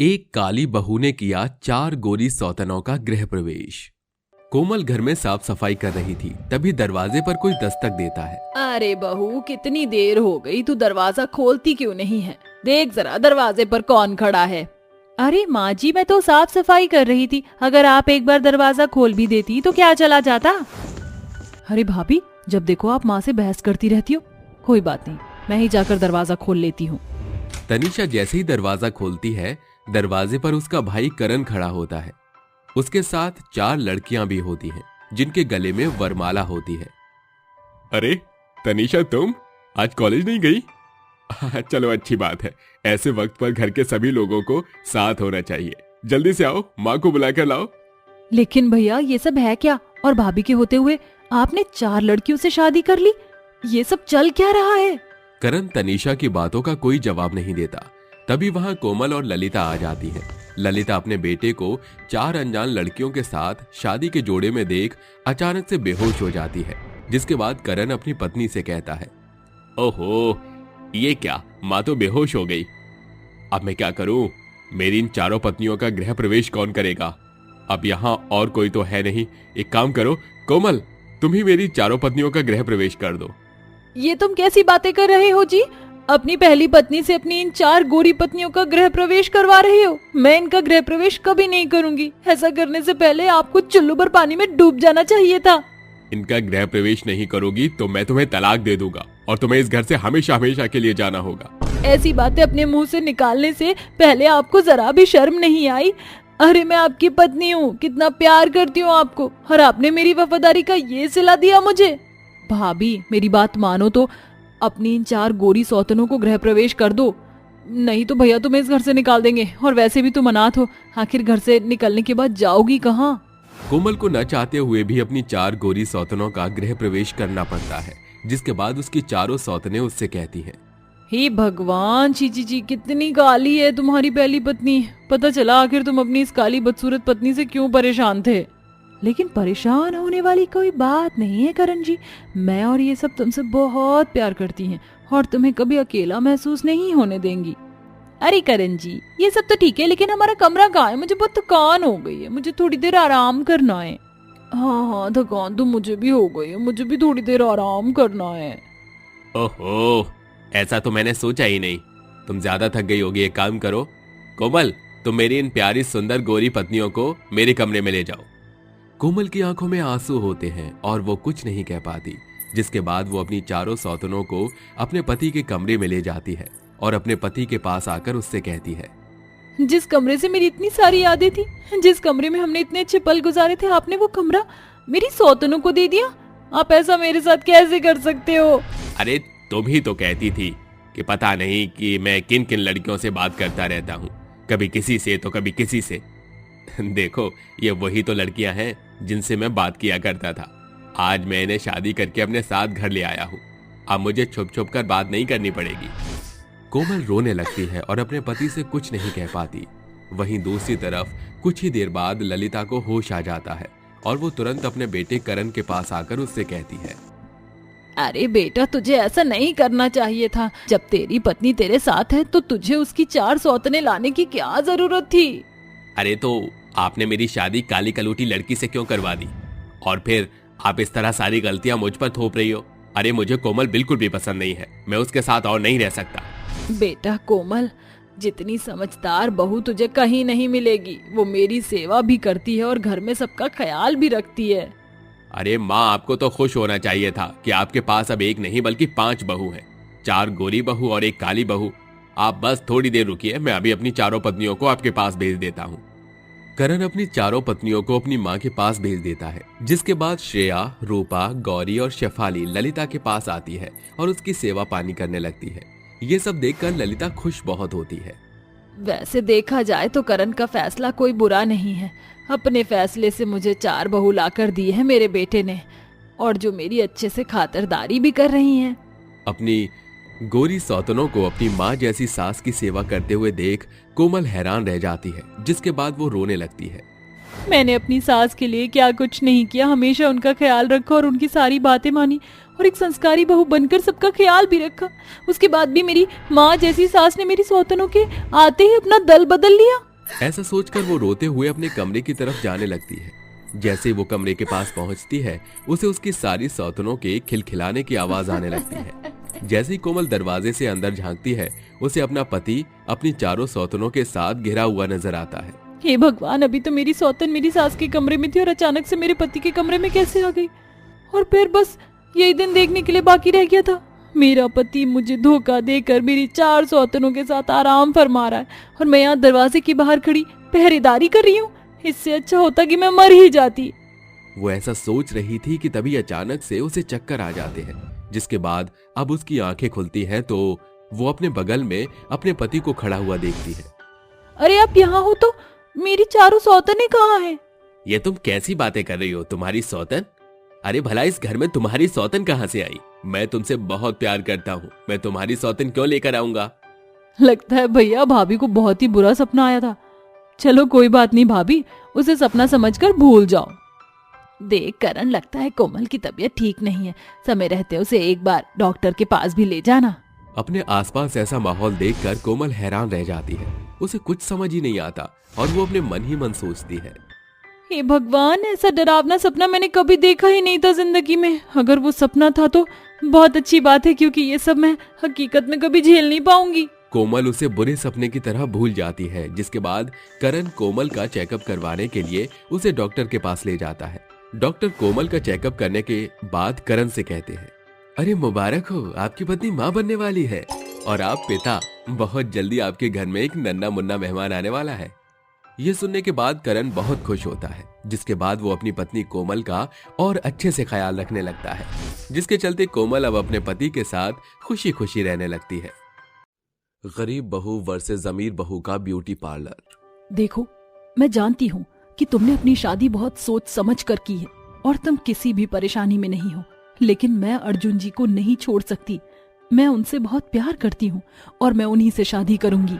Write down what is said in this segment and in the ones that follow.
एक काली बहू ने किया 4 गोरी सौतनों का गृह प्रवेश। कोमल घर में साफ सफाई कर रही थी, तभी दरवाजे पर कोई दस्तक देता है। अरे बहू, कितनी देर हो गई, तू दरवाजा खोलती क्यों नहीं है? देख जरा दरवाजे पर कौन खड़ा है। अरे माँ जी, मैं तो साफ सफाई कर रही थी, अगर आप एक बार दरवाजा खोल भी देती तो क्या चला जाता। अरे भाभी, जब देखो आप माँ से बहस करती रहती हो। कोई बात नहीं, मैं ही जाकर दरवाजा खोल लेती हूँ। तनीषा जैसे ही दरवाजा खोलती है, दरवाजे पर उसका भाई करण खड़ा होता है। उसके साथ 4 लड़कियां भी होती हैं, जिनके गले में वरमाला होती है। अरे तनीषा, तुम आज कॉलेज नहीं गई? चलो अच्छी बात है, ऐसे वक्त पर घर के सभी लोगों को साथ होना चाहिए। जल्दी से आओ, माँ को बुलाकर लाओ। लेकिन भैया, ये सब है क्या? और भाभी के होते हुए आपने 4 लड़कियों से शादी कर ली, ये सब चल क्या रहा है? करण तनीषा की बातों का कोई जवाब नहीं देता। तभी वहां कोमल और ललिता आ जाती है। ललिता अपने बेटे को 4 अनजान लड़कियों के साथ शादी के जोड़े में देख अचानक से बेहोश हो जाती है, जिसके बाद करण अपनी पत्नी से कहता है, ओहो, ये क्या, माँ तो बेहोश हो गई। अब मैं क्या करूं? मेरी इन 4 पत्नियों का गृह प्रवेश कौन करेगा? अब यहाँ और कोई तो है नहीं। एक काम करो कोमल, तुम ही मेरी 4 पत्नियों का गृह प्रवेश कर दो। ये तुम कैसी बातें कर रहे हो जी? अपनी पहली पत्नी से अपनी इन 4 गोरी पत्नियों का गृह प्रवेश करवा रहे हो? मैं इनका गृह प्रवेश कभी नहीं करूंगी। ऐसा करने से पहले आपको चुल्लू भर पानी में डूब जाना चाहिए था। इनका गृह प्रवेश नहीं करोगी तो मैं तुम्हें तलाक दे दूंगा और तुम्हें इस घर से हमेशा हमेशा के लिए जाना होगा। ऐसी बातें अपने मुंह से निकालने से पहले आपको जरा भी शर्म नहीं आई? अरे मैं आपकी पत्नी हूँ, कितना प्यार करती हूँ आपको, और आपने मेरी वफादारी का ये सिला दिया मुझे। भाभी, मेरी बात मानो तो अपनी इन 4 गोरी सौतनों को गृह प्रवेश कर दो, नहीं तो भैया तुम्हें इस घर से निकाल देंगे। और वैसे भी तुम अनाथ हो, आखिर घर से निकलने के बाद जाओगी कहाँ? कोमल को न चाहते हुए भी अपनी 4 गोरी सौतनों का गृह प्रवेश करना पड़ता है, जिसके बाद उसकी चारों सौतनें उससे कहती हैं, हे भगवान, चीची जी, कितनी काली है तुम्हारी पहली पत्नी। पता चला आखिर तुम अपनी इस काली बदसूरत पत्नी से क्यों परेशान थे। लेकिन परेशान होने वाली कोई बात नहीं है करण जी, मैं और ये सब तुमसे बहुत प्यार करती हैं और तुम्हें कभी अकेला महसूस नहीं होने देंगी। अरे करण जी, ये सब तो ठीक है, लेकिन हमारा कमरा कहाँ है? मुझे बहुत थकान हो गई है, मुझे थोड़ी देर आराम करना है। हाँ, थकान तो मुझे भी हो गई है, मुझे भी थोड़ी देर आराम करना है। ओहो, ऐसा तो मैंने सोचा ही नहीं। तुम ज्यादा थक गई होगी। एक काम करो कोमल, तुम मेरी इन प्यारी सुंदर गोरी पत्नियों को मेरे कमरे में ले जाओ। कोमल की आंखों में आंसू होते हैं और वो कुछ नहीं कह पाती, जिसके बाद वो अपनी चारों सौतनों को अपने पति के कमरे में ले जाती है और अपने पति के पास आकर उससे कहती है, जिस कमरे से मेरी इतनी सारी यादें थी, जिस कमरे में हमने इतने अच्छे पल गुजारे थे, आपने वो कमरा मेरी सौतनों को दे दिया। आप ऐसा मेरे साथ कैसे कर सकते हो? अरे तुम ही तो कहती थी कि पता नहीं कि मैं किन किन लड़कियों से बात करता रहता हूँ, कभी किसी से तो कभी किसी से। देखो, ये वही तो लड़कियां हैं जिनसे मैं बात किया करता था। आज मैं इन्हें शादी करके अपने साथ घर ले आया हूँ। अब मुझे छुप छुप कर बात नहीं करनी पड़ेगी। कोमल रोने लगती है और अपने पति से कुछ नहीं कह पाती। वहीं दूसरी तरफ कुछ ही देर बाद ललिता को होश आ जाता है और वो तुरंत अपने बेटे करण के पास आकर उससे कहती है, अरे बेटा, तुझे ऐसा नहीं करना चाहिए था। जब तेरी पत्नी तेरे साथ है तो तुझे उसकी 4 सौतने लाने की क्या जरूरत थी? अरे तो आपने मेरी शादी काली कलूटी लड़की से क्यों करवा दी? और फिर आप इस तरह सारी गलतियां मुझ पर थोप रही हो। अरे मुझे कोमल बिल्कुल भी पसंद नहीं है, मैं उसके साथ और नहीं रह सकता। बेटा कोमल, जितनी समझदार बहू तुझे कहीं नहीं मिलेगी। वो मेरी सेवा भी करती है और घर में सबका ख्याल भी रखती है। अरे माँ, आपको तो खुश होना चाहिए था कि आपके पास अब एक नहीं बल्कि 5 बहू हैं, 4 गोरी बहू और 1 काली बहू। आप बस थोड़ी देर रुकिए, मैं अभी अपनी 4 पत्नियों को आपके पास भेज देता हूँ। करण अपनी 4 पत्नियों को अपनी माँ के पास भेज देता है, जिसके बाद श्रेया, रूपा, गौरी और शेफाली ललिता के पास आती है और उसकी सेवा पानी करने लगती है। ये सब देखकर ललिता खुश बहुत होती है। वैसे देखा जाए तो करण का फैसला कोई बुरा नहीं है। अपने फैसले से मुझे 4 बहू लाकर दी है मेरे बेटे ने, और जो मेरी अच्छे से खातिरदारी भी कर रही हैं। अपनी गोरी सौतनों को अपनी माँ जैसी सास की सेवा करते हुए देख कोमल हैरान रह जाती है, जिसके बाद वो रोने लगती है। मैंने अपनी सास के लिए क्या कुछ नहीं किया, हमेशा उनका ख्याल रखा और उनकी सारी बातें मानी और एक संस्कारी बहू बनकर सबका ख्याल भी रखा। उसके बाद भी मेरी माँ जैसी सास ने मेरी सौतनों के आते ही अपना दल बदल लिया। ऐसा सोचकर वो रोते हुए अपने कमरे की तरफ जाने लगती है। जैसे वो कमरे के पास पहुंचती है, उसे उसकी सारी सौतनों के खिलखिलाने की आवाज आने लगती है। जैसे ही कोमल दरवाजे से अंदर झांकती है, उसे अपना पति अपनी चारों सौतनों के साथ घिरा हुआ नजर आता है। हे भगवान, अभी तो मेरी सौतन मेरी सास के कमरे में थी और अचानक से मेरे पति के कमरे में कैसे आ गई? और फिर बस यही दिन देखने के लिए बाकी रह गया था। मेरा पति मुझे धोखा देकर मेरी 4 सौतनों के साथ आराम फरमा रहा है और मैं यहाँ दरवाजे के बाहर खड़ी पहरेदारी कर रही हूँ। इससे अच्छा होता कि मैं मर ही जाती। वो ऐसा सोच रही थी कि तभी अचानक से उसे चक्कर आ जाते हैं, जिसके बाद अब उसकी आंखें खुलती हैं तो वो अपने बगल में अपने पति को खड़ा हुआ देखती है। अरे आप यहाँ हो तो मेरी 4 सौतनें कहाँ हैं? ये तुम कैसी बातें कर रही हो? तुम्हारी सौतन? अरे भला इस घर में तुम्हारी सौतन कहाँ से आई? मैं तुमसे बहुत प्यार करता हूँ, मैं तुम्हारी सौतन क्यों लेकर आऊंगा? लगता है भैया भाभी को बहुत ही बुरा सपना आया था। चलो कोई बात नहीं भाभी, उसे सपना समझकर भूल जाओ। देख करण, लगता है कोमल की तबीयत ठीक नहीं है। समय रहते उसे एक बार डॉक्टर के पास भी ले जाना। अपने आसपास ऐसा माहौल देखकर कोमल हैरान रह जाती है। उसे कुछ समझ ही नहीं आता और वो अपने मन ही मन सोचती है, हे भगवान, ऐसा डरावना सपना मैंने कभी देखा ही नहीं था जिंदगी में। अगर वो सपना था तो बहुत अच्छी बात है, क्योंकि ये सब मैं हकीकत में कभी झेल नहीं पाऊंगी। कोमल उसे बुरे सपने की तरह भूल जाती है, जिसके बाद करण कोमल का चेकअप करवाने के लिए उसे डॉक्टर के पास ले जाता है। डॉक्टर कोमल का चेकअप करने के बाद करण से कहते हैं, अरे मुबारक हो, आपकी पत्नी माँ बनने वाली है और आप पिता। बहुत जल्दी आपके घर में एक नन्ना मुन्ना मेहमान आने वाला है। ये सुनने के बाद करण बहुत खुश होता है, जिसके बाद वो अपनी पत्नी कोमल का और अच्छे से ख्याल रखने लगता है, जिसके चलते कोमल अब अपने पति के साथ खुशी खुशी रहने लगती है। गरीब बहू वर्सेस अमीर बहू का ब्यूटी पार्लर। देखो, मैं जानती हूँ कि तुमने अपनी शादी बहुत सोच समझ कर की है और तुम किसी भी परेशानी में नहीं हो, लेकिन मैं अर्जुन जी को नहीं छोड़ सकती। मैं उनसे बहुत प्यार करती हूँ और मैं उन्हीं से शादी करूंगी।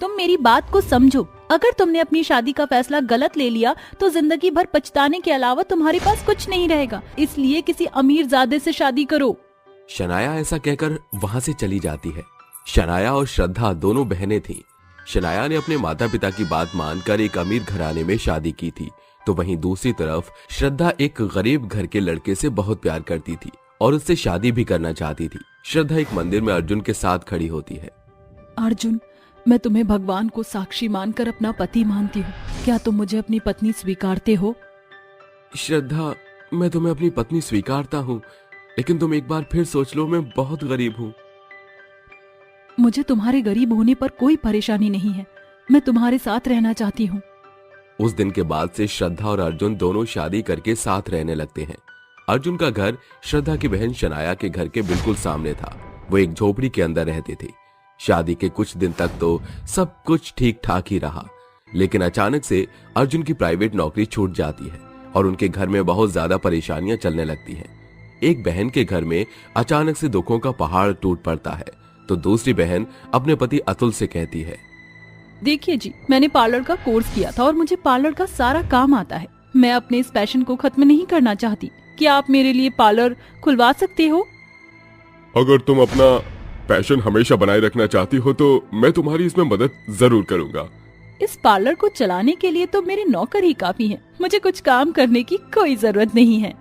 तुम मेरी बात को समझो। अगर तुमने अपनी शादी का फैसला गलत ले लिया तो जिंदगी भर पछताने के अलावा तुम्हारे पास कुछ नहीं रहेगा। इसलिए किसी अमीर ज़ादे से शादी करो। शनाया ऐसा कहकर वहां से चली जाती है। शनाया और श्रद्धा दोनों बहनें थीं। शनाया ने अपने माता पिता की बात मानकर एक अमीर घराने में शादी की थी, तो वहीं दूसरी तरफ श्रद्धा एक गरीब घर के लड़के से बहुत प्यार करती थी और उससे शादी भी करना चाहती थी। श्रद्धा एक मंदिर में अर्जुन के साथ खड़ी होती है। अर्जुन, मैं तुम्हें भगवान को साक्षी मानकर अपना पति मानती हूँ। क्या तुम मुझे अपनी पत्नी स्वीकारते हो? श्रद्धा, मैं तुम्हें अपनी पत्नी स्वीकारता हूँ, लेकिन तुम एक बार फिर सोच लो, मैं बहुत गरीब हूँ। मुझे तुम्हारे गरीब होने पर कोई परेशानी नहीं है। मैं तुम्हारे साथ रहना चाहती हूँ। उस दिन के बाद से श्रद्धा और अर्जुन दोनों शादी करके साथ रहने लगते हैं। अर्जुन का घर श्रद्धा की बहन शनाया के घर के बिल्कुल सामने था। वो एक झोपड़ी के अंदर रहते थे। शादी के कुछ दिन तक तो सब कुछ ठीक ठाक ही रहा, लेकिन अचानक से अर्जुन की प्राइवेट नौकरी छूट जाती है और उनके घर में बहुत ज्यादा परेशानियां चलने लगती हैं। एक बहन के घर में अचानक से दुखों का पहाड़ टूट पड़ता है, तो दूसरी बहन अपने पति अतुल से कहती है, देखिए जी, मैंने पार्लर का कोर्स किया था और मुझे पार्लर का सारा काम आता है। मैं अपने इस पैशन को खत्म नहीं करना चाहती। क्या आप मेरे लिए पार्लर खुलवा सकते हो? अगर तुम अपना पैशन हमेशा बनाए रखना चाहती हो तो मैं तुम्हारी इसमें मदद जरूर करूंगा। इस पार्लर को चलाने के लिए तो मेरे नौकर ही काफी हैं। मुझे कुछ काम करने की कोई जरूरत नहीं है।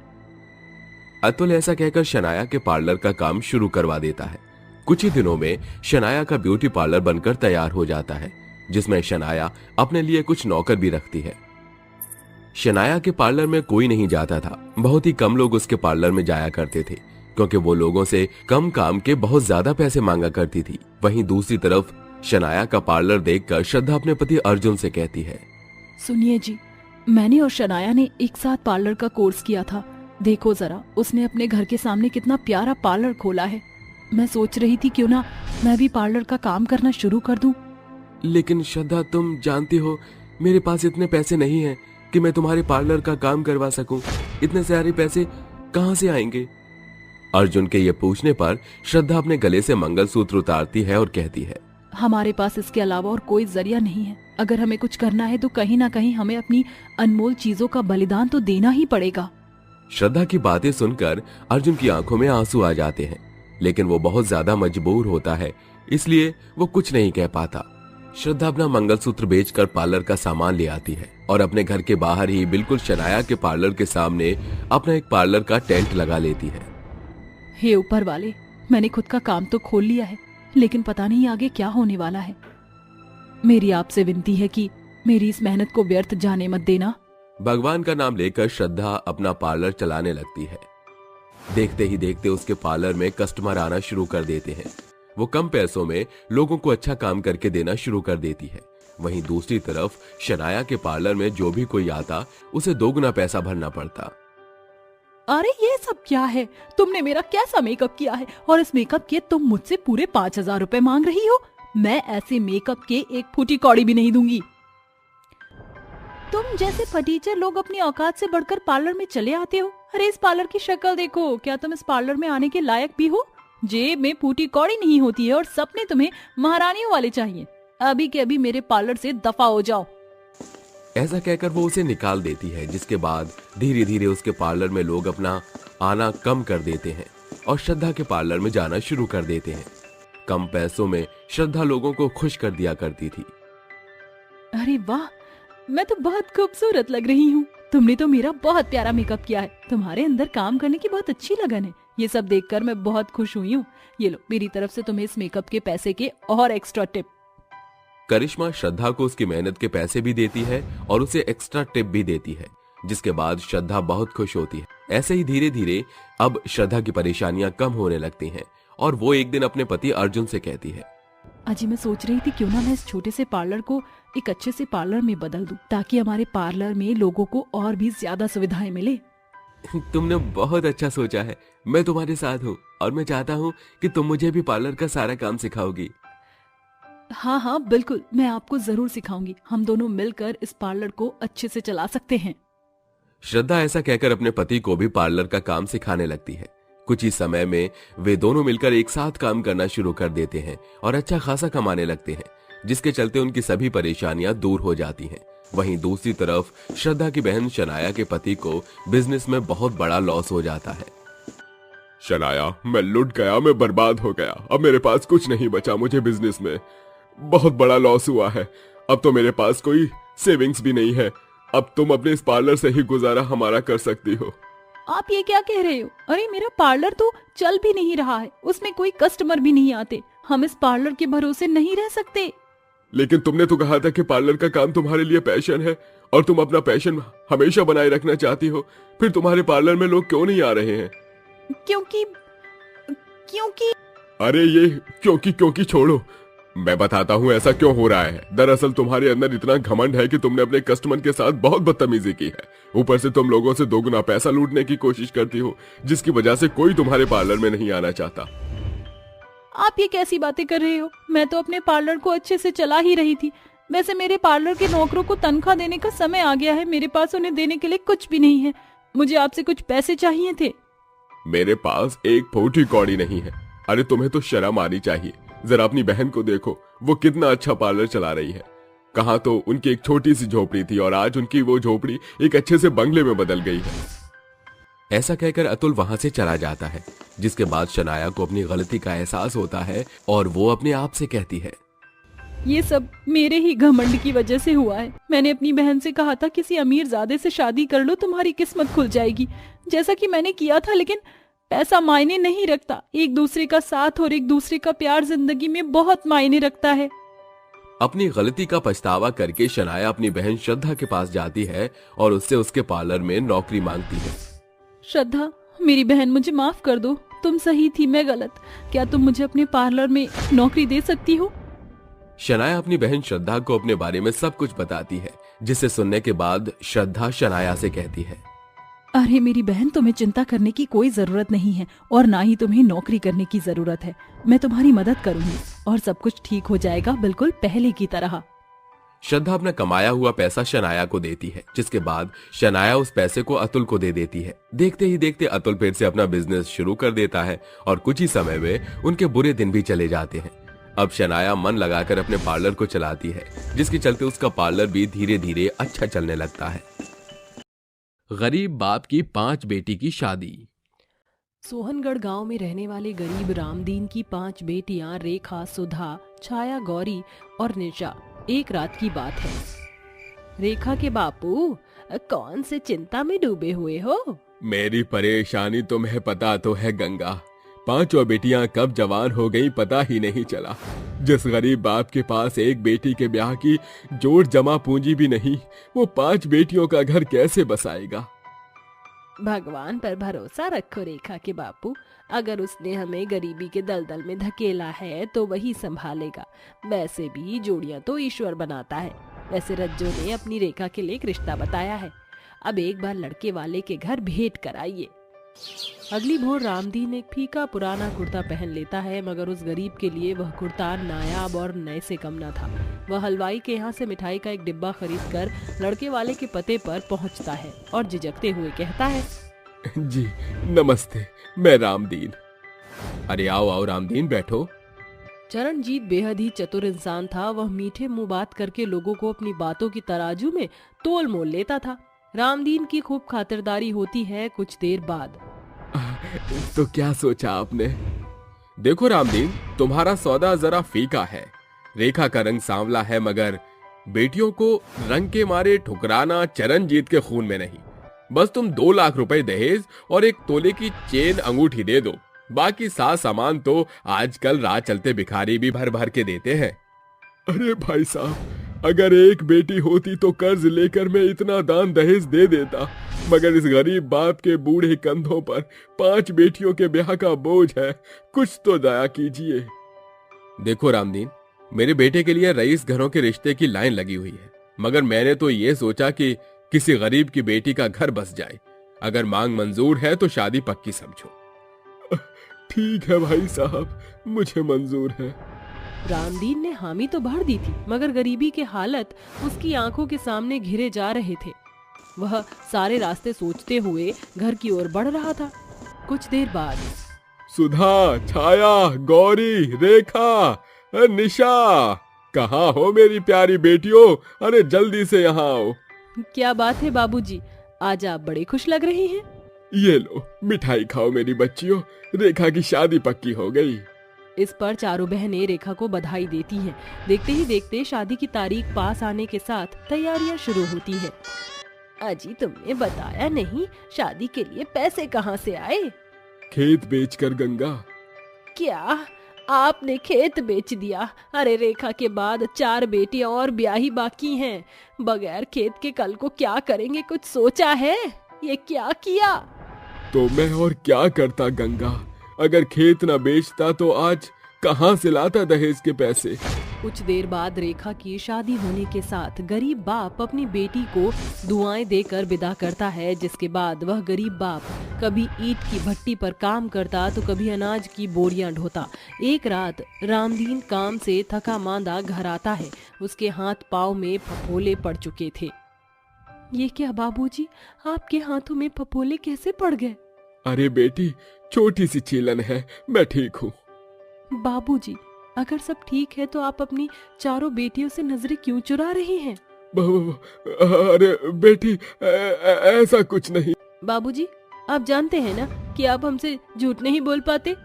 अतुल ऐसा कहकर शनाया के पार्लर का काम शुरू करवा देता है। कुछ ही दिनों में शनाया का ब्यूटी पार्लर बनकर तैयार हो जाता है, जिसमें शनाया अपने लिए कुछ नौकर भी रखती है। शनाया के पार्लर में कोई नहीं जाता था। बहुत ही कम लोग उसके पार्लर में जाया करते थे, क्योंकि वो लोगों से कम काम के बहुत ज्यादा पैसे मांगा करती थी। वहीं दूसरी तरफ शनाया का पार्लर देखकर श्रद्धा अपने पति अर्जुन से कहती है, सुनिए जी, मैंने और शनाया ने एक साथ पार्लर का कोर्स किया था। देखो जरा, उसने अपने घर के सामने कितना प्यारा पार्लर खोला है। मैं सोच रही थी क्यों ना मैं भी पार्लर का काम करना शुरू कर दूं। लेकिन श्रद्धा, तुम जानती हो मेरे पास इतने पैसे नहीं हैं कि मैं तुम्हारे पार्लर का काम करवा सकूं। इतने सारे पैसे कहां से आएंगे? अर्जुन के ये पूछने पर श्रद्धा अपने गले से मंगलसूत्र उतारती है और कहती है, हमारे पास इसके अलावा और कोई जरिया नहीं है। अगर हमें कुछ करना है तो कहीं ना कहीं हमें अपनी अनमोल चीजों का बलिदान तो देना ही पड़ेगा। श्रद्धा की बातें सुनकर अर्जुन की आंखों में आंसू आ जाते हैं, लेकिन वो बहुत ज्यादा मजबूर होता है, इसलिए वो कुछ नहीं कह पाता। श्रद्धा अपना मंगलसूत्र बेचकर पार्लर का सामान ले आती है और अपने घर के बाहर ही बिल्कुल शनाया के पार्लर के सामने अपना एक पार्लर का टेंट लगा लेती है। हे ऊपर वाले, मैंने खुद का काम तो खोल लिया है, लेकिन पता नहीं आगे क्या होने वाला है। मेरी आपसे विनती है कि मेरी इस मेहनत को व्यर्थ जाने मत देना। भगवान का नाम लेकर श्रद्धा अपना पार्लर चलाने लगती है। देखते ही देखते उसके पार्लर में कस्टमर आना शुरू कर देते हैं। वो कम पैसों में लोगों को अच्छा काम करके देना शुरू कर देती है। वहीं दूसरी तरफ शनाया के पार्लर में जो भी कोई आता उसे दोगुना पैसा भरना पड़ता। अरे ये सब क्या है? तुमने मेरा कैसा मेकअप किया है और इस मेकअप के तुम मुझसे पूरे 5,000 रुपए मांग रही हो? मैं ऐसे मेकअप के एक फूटी कौड़ी भी नहीं दूंगी। तुम जैसे फटीचर लोग अपनी औकात से बढ़कर पार्लर में चले आते हो। अरे इस पार्लर की शक्ल देखो, क्या तुम इस पार्लर में आने के लायक भी हो? जेब में फूटी कौड़ी नहीं होती है और सपने तुम्हें महारानियों वाले चाहिए। अभी के अभी मेरे पार्लर से दफा हो जाओ। ऐसा कहकर वो उसे निकाल देती है, जिसके बाद धीरे धीरे उसके पार्लर में लोग अपना आना कम कर देते हैं और श्रद्धा के पार्लर में जाना शुरू कर देते हैं। कम पैसों में श्रद्धा लोगों को खुश कर दिया करती थी। अरे वाह, मैं तो बहुत खूबसूरत लग रही हूँ। तुमने तो मेरा बहुत प्यारा मेकअप किया है। तुम्हारे अंदर काम करने की बहुत अच्छी लगन है। ये सब देखकर मैं बहुत खुश हुई हूँ। ये लो, मेरी तरफ से तुम्हें इस मेकअप के पैसे के और एक्स्ट्रा टिप। करिश्मा श्रद्धा को उसकी मेहनत के पैसे भी देती है और उसे एक्स्ट्रा टिप भी देती है, जिसके बाद श्रद्धा बहुत खुश होती है। ऐसे ही धीरे धीरे अब श्रद्धा की परेशानियां कम होने लगती हैं और वो एक दिन अपने पति अर्जुन से कहती है, अजी मैं सोच रही थी क्यों ना मैं इस छोटे से पार्लर को एक अच्छे से पार्लर में बदल दूं, ताकि हमारे पार्लर में लोगों को और भी ज्यादा सुविधाएं मिले। तुमने बहुत अच्छा सोचा है। मैं तुम्हारे साथ हूँ और मैं चाहता हूँ कि तुम मुझे भी पार्लर का सारा काम सिखाओगी। हाँ हाँ बिल्कुल, मैं आपको जरूर सिखाऊंगी। हम दोनों मिलकर इस पार्लर को अच्छे से चला सकते हैं। श्रद्धा ऐसा कहकर अपने पति को भी पार्लर का काम सिखाने लगती है। कुछ ही समय में वे दोनों मिलकर एक साथ काम करना शुरू कर देते हैं और अच्छा खासा कमाने लगते हैं, जिसके चलते उनकी सभी परेशानियां दूर हो जाती हैं। वहीं दूसरी तरफ श्रद्धा की बहन शनाया के पति को बिजनेस में बहुत बड़ा लॉस हो जाता है। शनाया, मैं लुट गया, मैं बर्बाद हो गया। अब मेरे पास कुछ नहीं बचा। मुझे बिजनेस में बहुत बड़ा लॉस हुआ है। अब तो मेरे पास कोई सेविंग्स भी नहीं है। अब तुम अपने इस पार्लर से ही गुजारा हमारा कर सकती हो। आप ये क्या कह रहे हो? अरे मेरा पार्लर तो चल भी नहीं रहा है, उसमें कोई कस्टमर भी नहीं आते। हम इस पार्लर के भरोसे नहीं रह सकते। लेकिन तुमने तो कहा था कि पार्लर का काम तुम्हारे लिए पैशन है और तुम अपना पैशन हमेशा बनाए रखना चाहती हो। फिर तुम्हारे पार्लर में लोग क्यों नहीं आ रहे हैं? क्योंकि अरे ये क्योंकि छोड़ो, मैं बताता हूँ ऐसा क्यों हो रहा है। दरअसल तुम्हारे अंदर इतना घमंड है कि तुमने अपने कस्टमर के साथ बहुत बदतमीजी की है। ऊपर से तुम लोगों से दोगुना पैसा लूटने की कोशिश करती हो, जिसकी वजह से कोई तुम्हारे पार्लर में नहीं आना चाहता। आप ये कैसी बातें कर रहे हो? मैं तो अपने पार्लर को अच्छे से चला ही रही थी। वैसे मेरे पार्लर के नौकरों को तनख्वाह देने का समय आ गया है। मेरे पास उन्हें देने के लिए कुछ भी नहीं है। मुझे आपसे कुछ पैसे चाहिए थे। मेरे पास एक फूटी कौड़ी नहीं है। अरे तुम्हें तो शर्म आनी चाहिए। जरा अपनी बहन को देखो, वो कितना अच्छा पार्लर चला रही है। कहाँ तो उनकी एक छोटी सी झोपड़ी थी और आज उनकी वो झोपड़ी एक अच्छे से बंगले में बदल गई है। ऐसा कहकर अतुल वहां से चला जाता है, जिसके बाद शनाया को अपनी गलती का एहसास होता है और वो अपने आप से कहती है, ये सब मेरे ही घमंड की वजह से हुआ है। मैंने अपनी बहन से कहा था किसी अमीरजादे से शादी कर लो, तुम्हारी किस्मत खुल जाएगी। जैसा कि मैंने किया था, लेकिन पैसा मायने नहीं रखता। एक दूसरे का साथ और एक दूसरे का प्यार जिंदगी में बहुत मायने रखता है। अपनी गलती का पछतावा करके शनाया अपनी बहन श्रद्धा के पास जाती है और उससे उसके पार्लर में नौकरी मांगती है। श्रद्धा, मेरी बहन, मुझे माफ कर दो। तुम सही थी, मैं गलत। क्या तुम मुझे अपने पार्लर में नौकरी दे सकती हो? शनाया अपनी बहन श्रद्धा को अपने बारे में सब कुछ बताती है, जिसे सुनने के बाद श्रद्धा शनाया से कहती है, अरे मेरी बहन, तुम्हें चिंता करने की कोई जरूरत नहीं है और ना ही तुम्हें नौकरी करने की जरूरत है। मैं तुम्हारी मदद करूंगी और सब कुछ ठीक हो जाएगा, बिल्कुल पहले की तरह। श्रद्धा अपना कमाया हुआ पैसा शनाया को देती है, जिसके बाद शनाया उस पैसे को अतुल को दे देती है। देखते ही देखते अतुल फिर से अपना बिजनेस शुरू कर देता है और कुछ ही समय में उनके बुरे दिन भी चले जाते हैं। अब शनाया मन लगाकर अपने पार्लर को चलाती है, जिसके चलते उसका पार्लर भी धीरे धीरे अच्छा चलने लगता है। गरीब बाप की 5 बेटी की शादी। सोहनगढ़ गांव में रहने वाले गरीब रामदीन की 5 बेटियां रेखा, सुधा, छाया, गौरी और निशा। एक रात की बात है। रेखा के बापू, कौन से चिंता में डूबे हुए हो? मेरी परेशानी तुम्हें पता तो है गंगा। पांचों बेटियां कब जवान हो गई पता ही नहीं चला। जिस गरीब बाप के पास एक बेटी के ब्याह की जोड़ जमा पूंजी भी नहीं, वो 5 बेटियों का घर कैसे बसाएगा? भगवान पर भरोसा रखो रेखा के बापू। अगर उसने हमें गरीबी के दलदल में धकेला है तो वही संभालेगा। वैसे भी जोड़ियां तो ईश्वर बनाता है। वैसे रज्जो ने अपनी रेखा के लिए एक रिश्ता बताया है। अब एक बार लड़के वाले के घर भेंट कराइए। अगली भोर रामदीन एक फीका पुराना कुर्ता पहन लेता है, मगर उस गरीब के लिए वह कुर्ता नायाब और नए से कम न था। वह हलवाई के यहाँ से मिठाई का एक डिब्बा खरीदकर लड़के वाले के पते पर पहुँचता है और झिझकते हुए कहता है, जी नमस्ते, मैं रामदीन। अरे आओ आओ रामदीन, बैठो। चरणजीत बेहद ही चतुर इंसान था। वह मीठे मुंह बात करके लोगों को अपनी बातों की तराजू में तोल मोल लेता था। रामदीन की खूब खातिरदारी होती है। कुछ देर बाद, तो क्या सोचा आपने? देखो रामदीन, तुम्हारा सौदा जरा फीका है। रेखा का रंग सांवला है, मगर बेटियों को रंग के मारे ठुकराना चरणजीत के खून में नहीं। बस तुम 2 लाख रुपए दहेज और 1 तोले की चेन अंगूठी दे दो। बाकी सारा सामान तो आजकल राह चलते भिखारी भी भर भर के देते हैं। अरे भाई साहब, अगर एक बेटी होती तो कर्ज लेकर मैं इतना दान दहेज दे देता, मगर इस गरीब बाप के बूढ़े कंधों पर 5 बेटियों के ब्याह का बोझ है। कुछ तो दया कीजिए। देखो रामदीन, मेरे बेटे के लिए रईस घरों के रिश्ते की लाइन लगी हुई है, मगर मैंने तो ये सोचा कि किसी गरीब की बेटी का घर बस जाए। अगर मांग मंजूर है तो शादी पक्की समझो। ठीक है भाई साहब, मुझे मंजूर है। रामदीन ने हामी तो भर दी थी, मगर गरीबी के हालत उसकी आंखों के सामने घिरे जा रहे थे। वह सारे रास्ते सोचते हुए घर की ओर बढ़ रहा था। कुछ देर बाद, सुधा, छाया, गौरी, रेखा, निशा, कहाँ हो मेरी प्यारी बेटियों? अरे जल्दी से यहाँ आओ। क्या बात है बाबूजी, आज आप बड़े खुश लग रहे हैं। ये लो मिठाई खाओ मेरी बच्चियों, रेखा की शादी पक्की हो गई। इस पर चारों बहनें रेखा को बधाई देती हैं। देखते ही देखते शादी की तारीख पास आने के साथ तैयारियां शुरू होती है। अजी, तुमने बताया नहीं, शादी के लिए पैसे कहाँ से आए? खेत बेचकर गंगा। क्या आपने खेत बेच दिया? अरे रेखा के बाद 4 बेटियां और ब्याही बाकी हैं। बगैर खेत के कल को क्या करेंगे, कुछ सोचा है? ये क्या किया? तो मैं और क्या करता गंगा? अगर खेत न बेचता तो आज कहाँ से लाता दहेज के पैसे? कुछ देर बाद रेखा की शादी होने के साथ गरीब बाप अपनी बेटी को दुआएं देकर विदा करता है, जिसके बाद वह गरीब बाप कभी ईंट की भट्टी पर काम करता तो कभी अनाज की बोरियां ढोता। एक रात रामदीन काम से थका मांदा घर आता है। उसके हाथ पाँव में फफोले पड़ चुके थे। ये क्या बाबूजी, आपके हाथों में फफोले कैसे पड़ गए? अरे बेटी, छोटी सी छीलन है, मैं ठीक हूँ। बाबूजी, अगर सब ठीक है तो आप अपनी चारों बेटियों से नजरें क्यों चुरा रही हैं? अरे बेटी, ऐसा कुछ नहीं। बाबूजी, आप जानते हैं ना कि आप हमसे झूठ नहीं बोल पाते।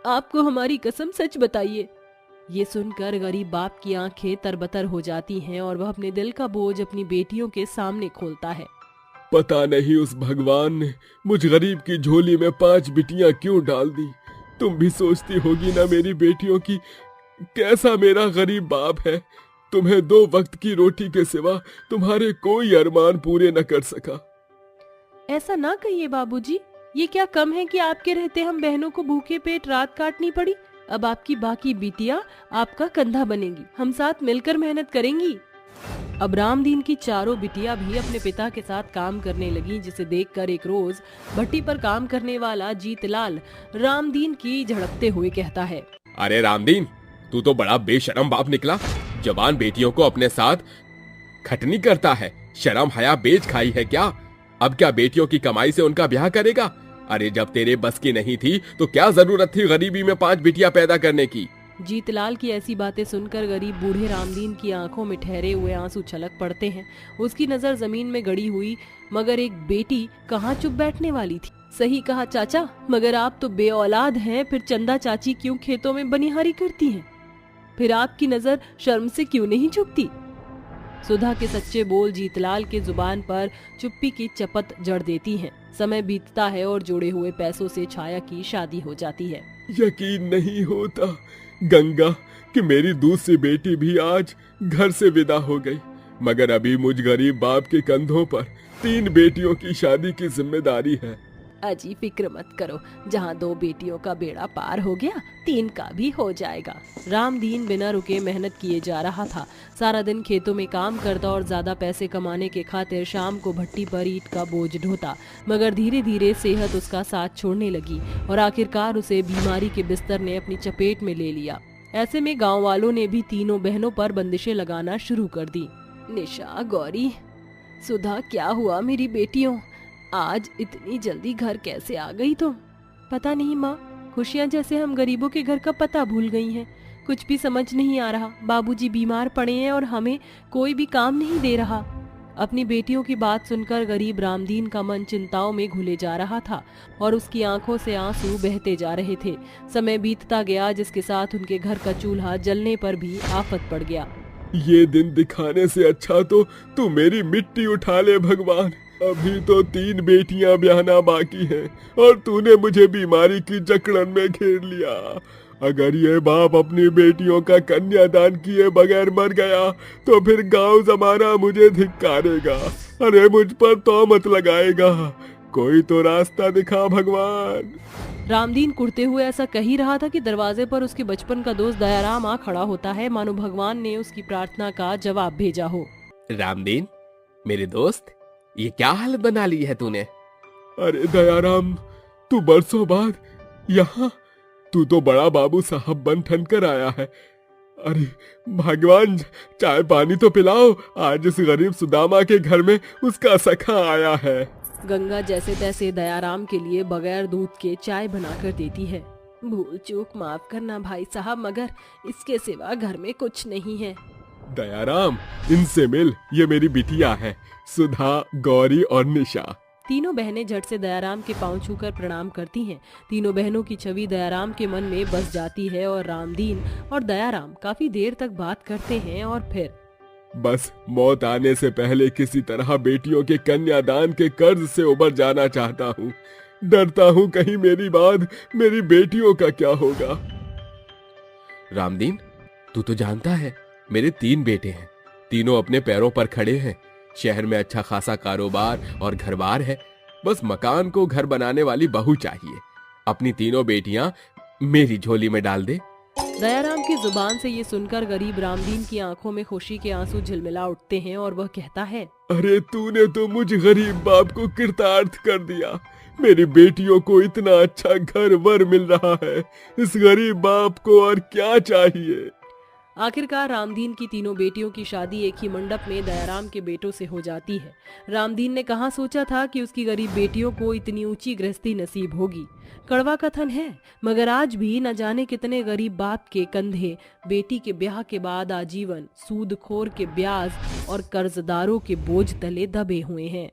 आपको हमारी कसम, सच बताइए। ये सुनकर गरीब बाप की आंखें तरबतर हो जाती हैं और वह अपने दिल का बोझ अपनी बेटियों के सामने खोलता है। पता नहीं उस भगवान ने मुझ गरीब की झोली में 5 बिटियां क्यों डाल दी। तुम भी सोचती होगी ना मेरी बेटियों की, कैसा मेरा गरीब बाप है। तुम्हें 2 वक्त की रोटी के सिवा तुम्हारे कोई अरमान पूरे न कर सका। ऐसा ना कहिए बाबूजी, ये क्या कम है कि आपके रहते हम बहनों को भूखे पेट रात काटनी पड़ी। अब आपकी बाकी बिटियां आपका कंधा बनेंगी, हम साथ मिलकर मेहनत करेंगी। अब रामदीन की चारों बिटिया भी अपने पिता के साथ काम करने लगी, जिसे देखकर एक रोज भट्टी पर काम करने वाला जीतलाल रामदीन की झड़कते हुए कहता है, अरे रामदीन, तू तो बड़ा बेशरम बाप निकला। जवान बेटियों को अपने साथ खटनी करता है। शर्म हया बेच खाई है क्या? अब क्या बेटियों की कमाई से उनका ब्याह करेगा? अरे जब तेरे बस की नहीं थी तो क्या जरूरत थी गरीबी में 5 बिटियां पैदा करने की? जीतलाल की ऐसी बातें सुनकर गरीब बूढ़े रामदीन की आंखों में ठहरे हुए आंसू छलक पड़ते हैं। उसकी नजर जमीन में गड़ी हुई मगर एक बेटी कहाँ चुप बैठने वाली थी। सही कहा चाचा, मगर आप तो बे औलाद हैं, फिर चंदा चाची क्यों खेतों में बनिहारी करती हैं? फिर आपकी नजर शर्म से क्यों नहीं झुकती? सुधा के सच्चे बोल जीतलाल के जुबान पर चुप्पी की चपत जड़ देती हैं। समय बीतता है और जोड़े हुए पैसों से छाया की शादी हो जाती है। यकीन नहीं होता गंगा कि मेरी दूसरी बेटी भी आज घर से विदा हो गई, मगर अभी मुझ गरीब बाप के कंधों पर 3 बेटियों की शादी की जिम्मेदारी है। अजी फिक्र मत करो, जहाँ 2 बेटियों का बेड़ा पार हो गया 3 का भी हो जाएगा। रामदीन बिना रुके मेहनत किए जा रहा था। सारा दिन खेतों में काम करता और ज्यादा पैसे कमाने के खातिर शाम को भट्टी पर ईंट का बोझ ढोता, मगर धीरे धीरे सेहत उसका साथ छोड़ने लगी और आखिरकार उसे बीमारी के बिस्तर ने अपनी चपेट में ले लिया। ऐसे में गाँव वालों ने भी तीनों बहनों पर बंदिशें लगाना शुरू कर दी। निशा, गौरी, सुधा, क्या हुआ मेरी बेटियों? आज इतनी जल्दी घर कैसे आ गई तुम? पता नहीं माँ, खुशियाँ जैसे हम गरीबों के घर का पता भूल गई हैं। कुछ भी समझ नहीं आ रहा। बाबूजी बीमार पड़े हैं और हमें कोई भी काम नहीं दे रहा। अपनी बेटियों की बात सुनकर गरीब रामदीन का मन चिंताओं में घुले जा रहा था और उसकी आंखों से आंसू बहते जा रहे थे। समय बीतता गया, जिसके साथ उनके घर का चूल्हा जलने पर भी आफत पड़ गया। ये दिन दिखाने से अच्छा तो तू मेरी मिट्टी उठा ले भगवान। अभी तो 3 बेटियां ब्याहना बाकी हैं और तूने मुझे बीमारी की जकड़न में घेर लिया। अगर ये बाप अपनी बेटियों का कन्यादान किए बगैर मर गया तो फिर गांव जमाना मुझे धिक्कारेगा। अरे मुझ पर तौमत लगाएगा। कोई तो रास्ता दिखा भगवान। रामदीन कुड़ते हुए ऐसा कह ही रहा था कि दरवाजे पर उसके बचपन का दोस्त दयाराम आ खड़ा होता है, मानो भगवान ने उसकी प्रार्थना का जवाब भेजा हो। रामदीन, मेरे दोस्त, ये क्या हालत बना ली है तूने? अरे दयाराम, तू बरसों बाद यहाँ? तू तो बड़ा बाबू साहब बन ठन कर आया है। अरे भगवान, चाय पानी तो पिलाओ। आज इस गरीब सुदामा के घर में उसका सखा आया है। गंगा जैसे तैसे दयाराम के लिए बगैर दूध के चाय बनाकर देती है। भूल चूक माफ करना भाई साहब, मगर इसके सिवा घर में कुछ नहीं है। दयाराम, इनसे मिल, ये मेरी बिटिया है, सुधा, गौरी और निशा। तीनों बहनें झट से दयाराम के पांव छूकर प्रणाम करती हैं। तीनों बहनों की छवि दयाराम के मन में बस जाती है और रामदीन और दयाराम काफी देर तक बात करते हैं और फिर बस मौत आने से पहले किसी तरह बेटियों के कन्यादान के कर्ज से उबर जाना चाहता हूँ। डरता हूँ कहीं मेरी बाद मेरी बेटियों का क्या होगा। रामदीन, तू तो जानता है मेरे 3 बेटे हैं। तीनों अपने पैरों पर खड़े हैं। शहर में अच्छा खासा कारोबार और घरबार है। बस मकान को घर बनाने वाली बहू चाहिए। अपनी तीनों बेटियां मेरी झोली में डाल दे। दयाराम की जुबान से ये सुनकर गरीब रामदीन की आंखों में खुशी के आंसू झिलमिला उठते हैं और वह कहता है, अरे तूने तो मुझ गरीब बाप को कृतार्थ कर दिया। मेरी बेटियों को इतना अच्छा घर वर मिल रहा है। इस गरीब बाप को और क्या चाहिए। आखिरकार रामदीन की तीनों बेटियों की शादी एक ही मंडप में दयाराम के बेटों से हो जाती है। रामदीन ने कहाँ सोचा था कि उसकी गरीब बेटियों को इतनी ऊंची गृहस्थी नसीब होगी। कड़वा कथन है, मगर आज भी न जाने कितने गरीब बाप के कंधे बेटी के ब्याह के बाद आजीवन सूदखोर के ब्याज और कर्जदारों के बोझ तले दबे हुए हैं।